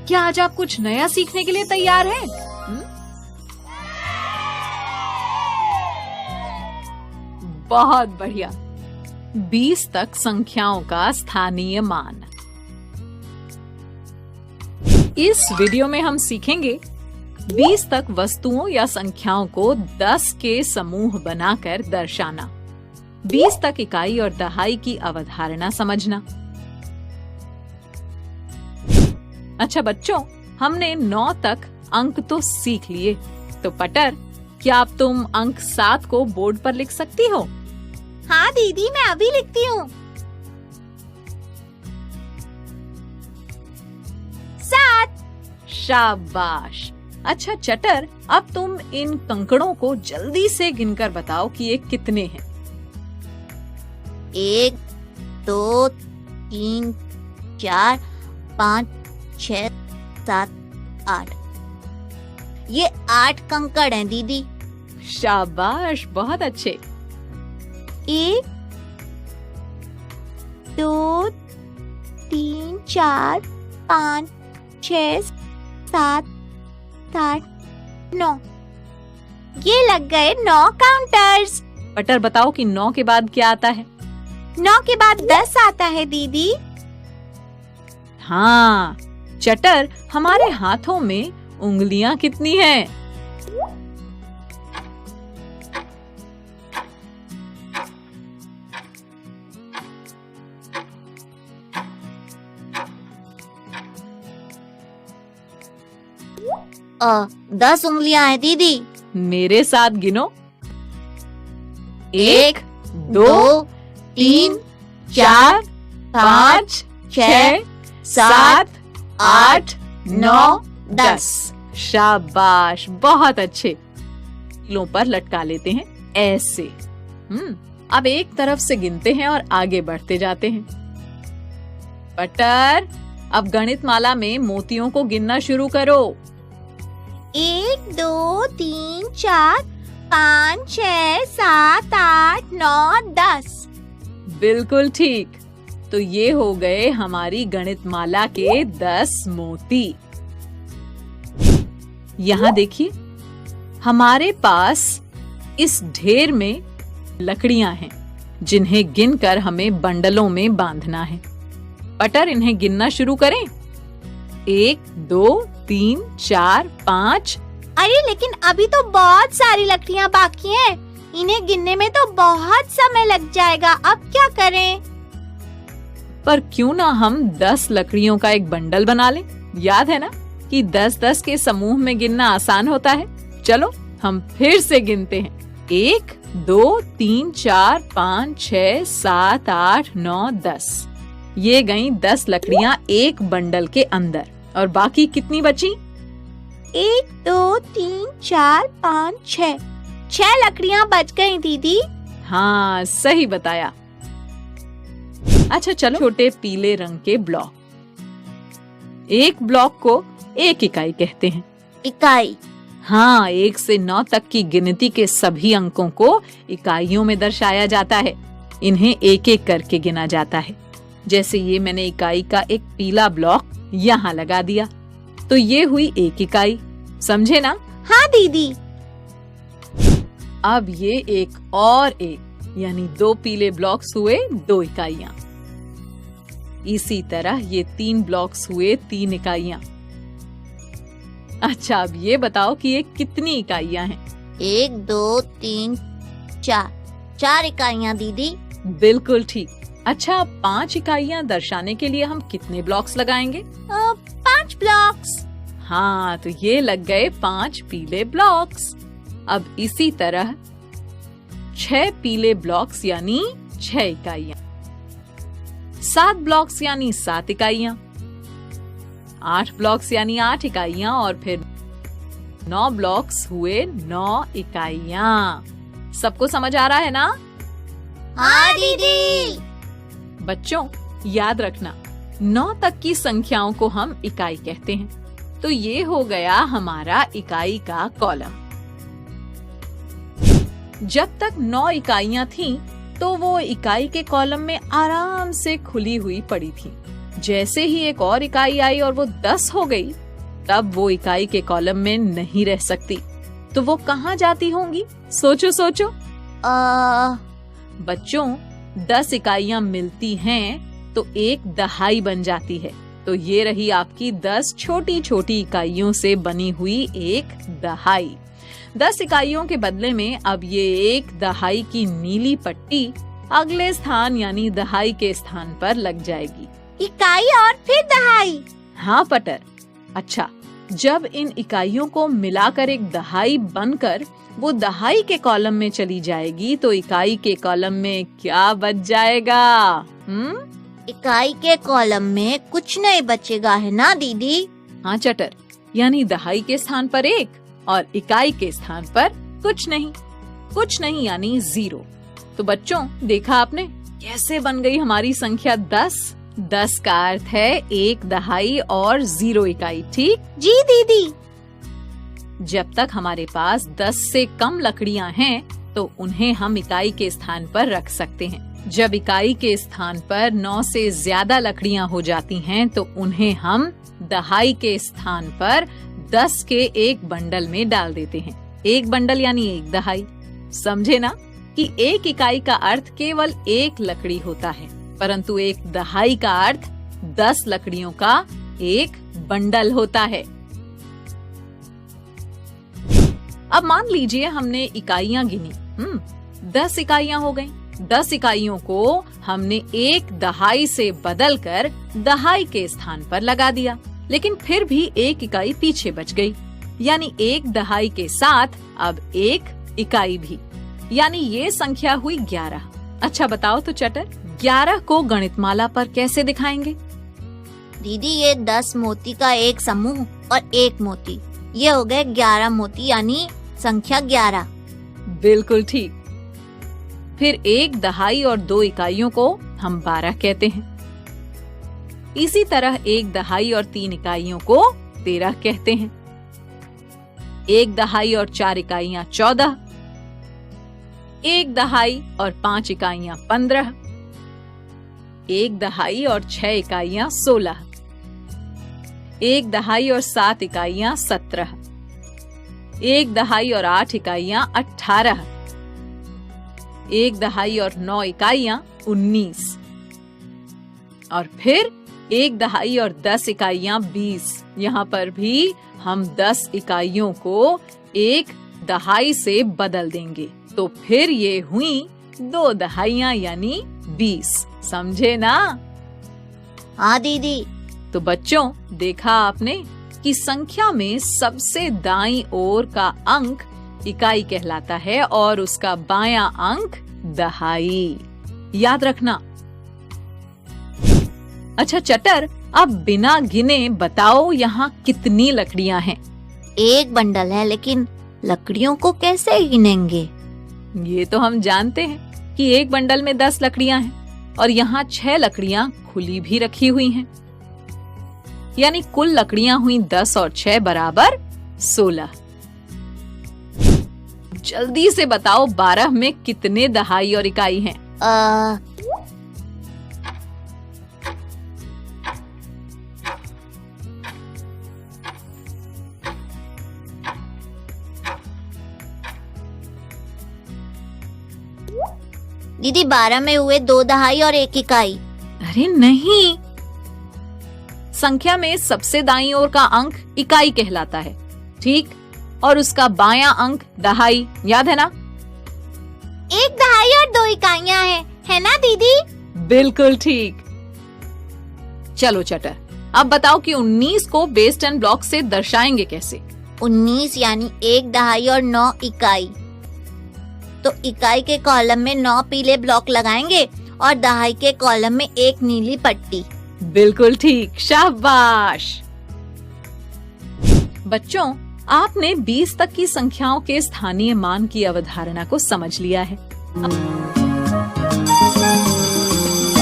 क्या आज आप कुछ नया सीखने के लिए तैयार हैं? बहुत बढ़िया। 20 तक संख्याओं का स्थानीय मान। इस वीडियो में हम सीखेंगे 20 तक वस्तुओं या संख्याओं को 10 के समूह बनाकर दर्शाना, 20 तक इकाई और दहाई की अवधारणा समझना। अच्छा बच्चों, हमने 9 तक अंक तो सीख लिए, तो पटर, क्या अब तुम अंक 7 को बोर्ड पर लिख सकती हो? हाँ दीदी, मैं अभी लिखती हूँ। 7। शाबाश। अच्छा चटर, अब तुम इन कंकड़ों को जल्दी से गिनकर बताओ कि ये कितने हैं। 1 2 3 4 5 6 7 8। ये 8 कंकड़ हैं दीदी। शाबाश, बहुत अच्छे। 1 2 3 4 5 6 7 8 9। ये लग गए 9 काउंटर्स। पटर, बताओ कि 9 के बाद क्या आता है? 9 के बाद 10 आता है दीदी। हाँ चटर, हमारे हाथों में उंगलियां कितनी हैं? अ 10 उंगलियां हैं दीदी। मेरे साथ गिनो। 1 2 3 4 5 6 7 8 9 10। शाबाश, बहुत अच्छे। कीलों पर लटका लेते हैं ऐसे। अब एक तरफ से गिनते हैं और आगे बढ़ते जाते हैं। पटर, अब गणित माला में मोतियों को गिनना शुरू करो। 1 2 3 4 5 6 7 8 9 10। बिल्कुल ठीक। तो ये हो गए हमारी गणित माला के 10 मोती। यहाँ देखिए, हमारे पास इस ढेर में लकड़ियां हैं, जिन्हें गिनकर हमें बंडलों में बांधना है। पटर, इन्हें गिनना शुरू करें। 1 2 3 4 5। अरे लेकिन अभी तो बहुत सारी लकड़ियां बाकी हैं। इन्हें गिनने में तो बहुत समय लग जाएगा। अब क्या करें? पर क्यों ना हम 10 लकड़ियों का एक बंडल बना लें? याद है ना कि 10-10 के समूह में गिनना आसान होता है। चलो हम फिर से गिनते हैं। 1 2 3 4 5 6 7 8 9 10। ये गईं 10 लकड़ियां एक बंडल के अंदर। और बाकी कितनी बची? 1 2 3 4 5 6। 6 लकड़ियां बच गईं दीदी। हाँ, सही बताया। अच्छा चलो, छोटे पीले रंग के ब्लॉक। एक ब्लॉक को 1 इकाई कहते हैं। इकाई? हाँ, 1 से 9 तक की गिनती के सभी अंकों को इकाइयों में दर्शाया जाता है। इन्हें एक एक करके गिना जाता है। जैसे ये मैंने इकाई का एक पीला ब्लॉक यहाँ लगा दिया, तो ये हुई 1 इकाई। समझे ना? हाँ दीदी। अब ये एक और एक, यानी 2 पीले ब्लॉक्स हुए 2 इकाइयां। इसी तरह ये 3 ब्लॉक्स हुए 3 इकाइयां। अच्छा, अब ये बताओ कि ये कितनी इकाइयां हैं? 1 2 3 4। 4 इकाइयां दीदी। बिल्कुल ठीक। अच्छा, अब 5 इकाइयां दर्शाने के लिए हम कितने ब्लॉक्स लगाएंगे? 5 ब्लॉक्स। हाँ, तो ये लग गए 5 पीले ब्लॉक्स। अब इसी तरह 6 पीले ब्लॉक्स यानी 6 इकाइयां। 7 ब्लॉक्स यानी 7 इकाइयां। 8 ब्लॉक्स यानी 8 इकाइयां। और फिर 9 ब्लॉक्स हुए 9 इकाइयां। सबको समझ आ रहा है ना? हाँ दीदी। बच्चों, याद रखना, 9 तक की संख्याओं को हम इकाई कहते हैं। तो ये हो गया हमारा इकाई का कॉलम। जब तक 9 इकाइयां थीं, तो वो इकाई के कॉलम में आराम से खुली हुई पड़ी थी। जैसे ही एक और इकाई आई और वो 10 हो गई, तब वो इकाई के कॉलम में नहीं रह सकती। तो वो कहाँ जाती होंगी? सोचो सोचो। बच्चों, 10 इकाइयां मिलती हैं तो एक दहाई बन जाती है। तो ये रही आपकी 10 छोटी छोटी इकाइयों से बनी हुई एक दहाई। 10 इकाइयों के बदले में अब ये एक दहाई की नीली पट्टी अगले स्थान यानी दहाई के स्थान पर लग जाएगी। इकाई और फिर दहाई। हाँ पटर। अच्छा, जब इन इकाइयों को मिलाकर एक दहाई बनकर वो दहाई के कॉलम में चली जाएगी तो इकाई के कॉलम में क्या बच जाएगा? इकाई के कॉलम में कुछ नहीं बचेगा, है ना दीदी? हाँ चटर, यानी दहाई के स्थान पर 1 और इकाई के स्थान पर कुछ नहीं यानी 0। तो बच्चों, देखा आपने कैसे बन गई हमारी संख्या 10? 10 का अर्थ है 1 दहाई और 0 इकाई, ठीक? जी दीदी। जब तक हमारे पास 10 से कम लकड़ियां हैं तो उन्हें हम इकाई के स्थान पर रख सकते हैं। जब इकाई के स्थान पर 9 से ज्यादा लकड़ियां हो जाती हैं तो उन्हें हम दहाई के स्थान पर 10 के एक बंडल में डाल देते हैं। एक बंडल यानी एक दहाई। समझे ना कि एक इकाई का अर्थ केवल एक लकड़ी होता है, परंतु एक दहाई का अर्थ 10 लकड़ियों का एक बंडल होता है। अब मान लीजिए हमने इकाइयां गिनी, 10 इकाइयां हो गईं। 10 इकाइयों को हमने एक दहाई से बदलकर दहाई के स्थान पर लगा दिया, लेकिन फिर भी एक इकाई पीछे बच गई, यानी एक दहाई के साथ अब एक इकाई भी, यानी ये संख्या हुई 11। अच्छा बताओ तो चटर, 11 को गणितमाला पर कैसे दिखाएंगे? दीदी, ये 10 मोती का एक समूह और एक मोती, ये हो गए 11 मोती यानी संख्या 11। बिल्कुल ठीक। फिर एक दहाई और 2 इकाइयों को हम 12 कहते हैं। इसी तरह एक दहाई और 3 इकाइयों को 13 कहते हैं। एक दहाई और 4 इकाइयां 14, एक दहाई और 5 इकाइयां 15, एक दहाई और 6 इकाइयां 16, एक दहाई और 7 इकाइयां 17, एक दहाई और 8 इकाइयां 18, एक दहाई और 9 इकाइयां 19, और फिर एक दहाई और 10 इकाइयां 20। यहाँ पर भी हम 10 इकाइयों को एक दहाई से बदल देंगे, तो फिर ये हुई 2 दहाइयां यानी 20। समझे ना? हाँ दीदी। तो बच्चों, देखा आपने कि संख्या में सबसे दाईं ओर का अंक इकाई कहलाता है और उसका बायां अंक दहाई। याद रखना। अच्छा चटर, अब बिना गिने बताओ यहाँ कितनी लकड़ियाँ हैं? एक बंडल है, लेकिन लकड़ियों को कैसे गिनेंगे? ये तो हम जानते हैं कि एक बंडल में 10 लकड़ियाँ हैं और यहाँ 6 लकड़ियाँ खुली भी रखी हुई हैं, यानी कुल लकड़ियाँ हुई 10 और 6 बराबर 16। जल्दी से बताओ 12 में कितने दहाई और इकाई हैं? दीदी, 12 में हुए 2 दहाई और 1 इकाई। अरे नहीं, संख्या में सबसे दाईं ओर का अंक इकाई कहलाता है, ठीक? और उसका बायां अंक दहाई, याद है ना? 1 दहाई और 2 इकाइयां हैं, है ना दीदी? बिल्कुल ठीक। चलो चटर, अब बताओ कि 19 को बेस 10 ब्लॉक से दर्शाएंगे कैसे? 19 यानी 1 दहाई और 9 इकाई। तो इकाई के कॉलम में 9 पीले ब्लॉक लगाएंगे और दहाई के कॉलम में 1 नीली पट्टी। बिल्कुल ठीक, शाबाश। बच्चों, आपने 20 तक की संख्याओं के स्थानीय मान की अवधारणा को समझ लिया है।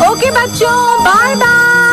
ओके बच्चों, बाय बाय।